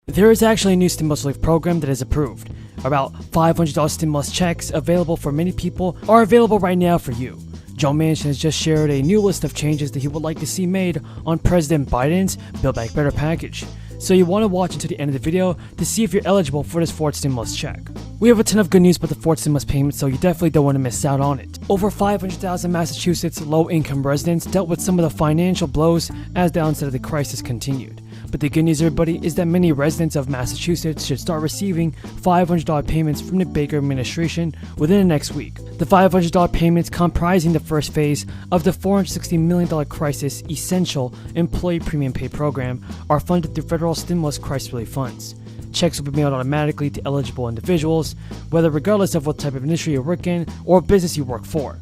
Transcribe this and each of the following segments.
There is actually a new stimulus relief program that is approved. About $500 stimulus checks available for many people are available right now for you. Joe Manchin has just shared a new list of changes that he would like to see made on President Biden's Build Back Better package. So you want to watch until the end of the video to see if you're eligible for this fourth stimulus check. We have a ton of good news about the fourth stimulus payment, so you definitely don't want to miss out on it. Over 500,000 Massachusetts low-income residents dealt with some of the financial blows as the onset of the crisis continued. But the good news, everybody, is that many residents of Massachusetts should start receiving $500 payments from the Baker administration within the next week. The $500 payments, comprising the first phase of the $460 million crisis essential employee premium pay program, are funded through federal stimulus crisis relief funds. Checks will be mailed automatically to eligible individuals, whether regardless of what type of industry you work in or business you work for.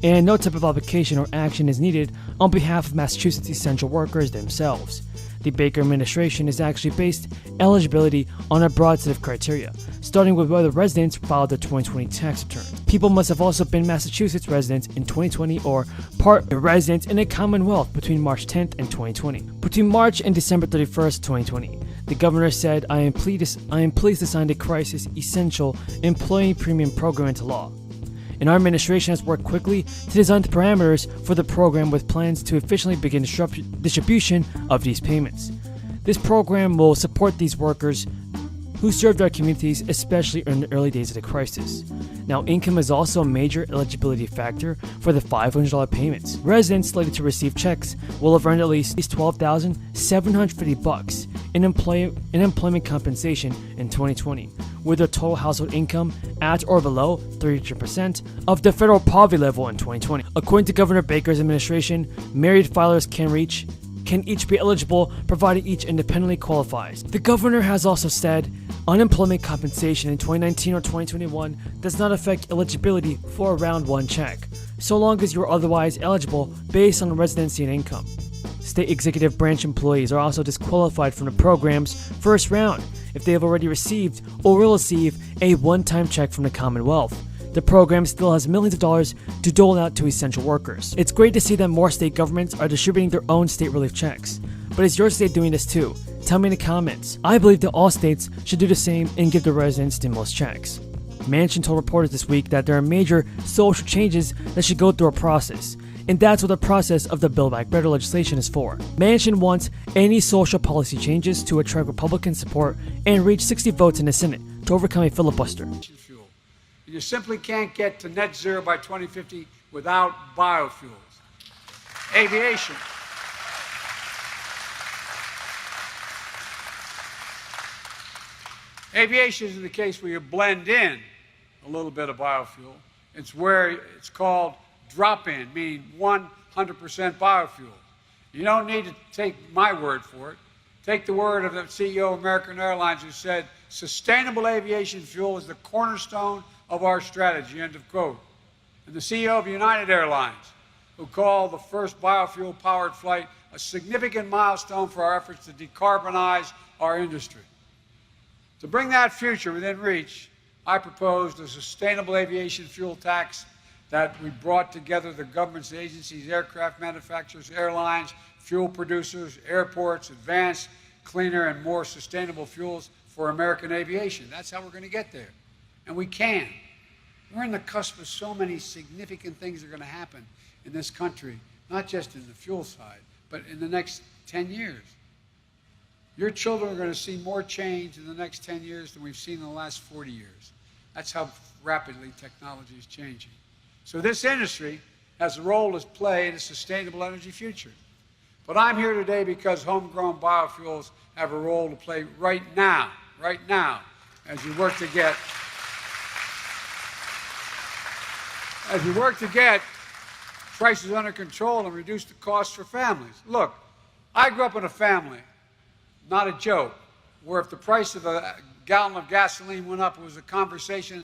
And no type of application or action is needed on behalf of Massachusetts essential workers themselves. The Baker administration is actually based eligibility on a broad set of criteria, starting with whether residents filed their 2020 tax returns. People must have also been Massachusetts residents in 2020 or part residents in a Commonwealth between March 10th and 2020. Between March and December 31st, 2020, the governor said, I am pleased to sign the Crisis Essential Employee Premium Program into law. And our administration has worked quickly to design the parameters for the program with plans to efficiently begin distribution of these payments. This program will support these workers who served our communities, especially in the early days of the crisis. Now, income is also a major eligibility factor for the $500 payments. Residents slated to receive checks will have earned at least $12,750 in employment compensation in 2020, with their total household income at or below 33% of the federal poverty level in 2020. According to Governor Baker's administration, married filers can each be eligible, provided each independently qualifies. The governor has also said unemployment compensation in 2019 or 2021 does not affect eligibility for a round one check, so long as you are otherwise eligible based on residency and income. State executive branch employees are also disqualified from the program's first round if they have already received or will receive a one-time check from the Commonwealth. The program still has millions of dollars to dole out to essential workers. It's great to see that more state governments are distributing their own state relief checks. But is your state doing this too? Tell me in the comments. I believe that all states should do the same and give their residents stimulus checks. Manchin told reporters this week that there are major social changes that should go through a process. And that's what the process of the Build Back Better legislation is for. Manchin wants any social policy changes to attract Republican support and reach 60 votes in the Senate to overcome a filibuster. You simply can't get to net zero by 2050 without biofuels. Aviation. Aviation is the case where you blend in a little bit of biofuel. It's where it's called drop-in, meaning 100% biofuel. You don't need to take my word for it. Take the word of the CEO of American Airlines, who said, sustainable aviation fuel is the cornerstone of our strategy, end of quote. And the CEO of United Airlines, who called the first biofuel-powered flight a significant milestone for our efforts to decarbonize our industry. To bring that future within reach, I proposed a sustainable aviation fuel tax that we brought together the government's agencies, aircraft manufacturers, airlines, fuel producers, airports, advanced, cleaner, and more sustainable fuels for American aviation. That's how we're going to get there. And we can. We're in the cusp of so many significant things that are going to happen in this country, not just in the fuel side, but in the next 10 years. Your children are going to see more change in the next 10 years than we've seen in the last 40 years. That's how rapidly technology is changing. So this industry has a role to play in a sustainable energy future. But I'm here today because homegrown biofuels have a role to play right now, as you work to get prices under control and reduce the costs for families. Look, I grew up in a family, not a joke, where if the price of a gallon of gasoline went up, it was a conversation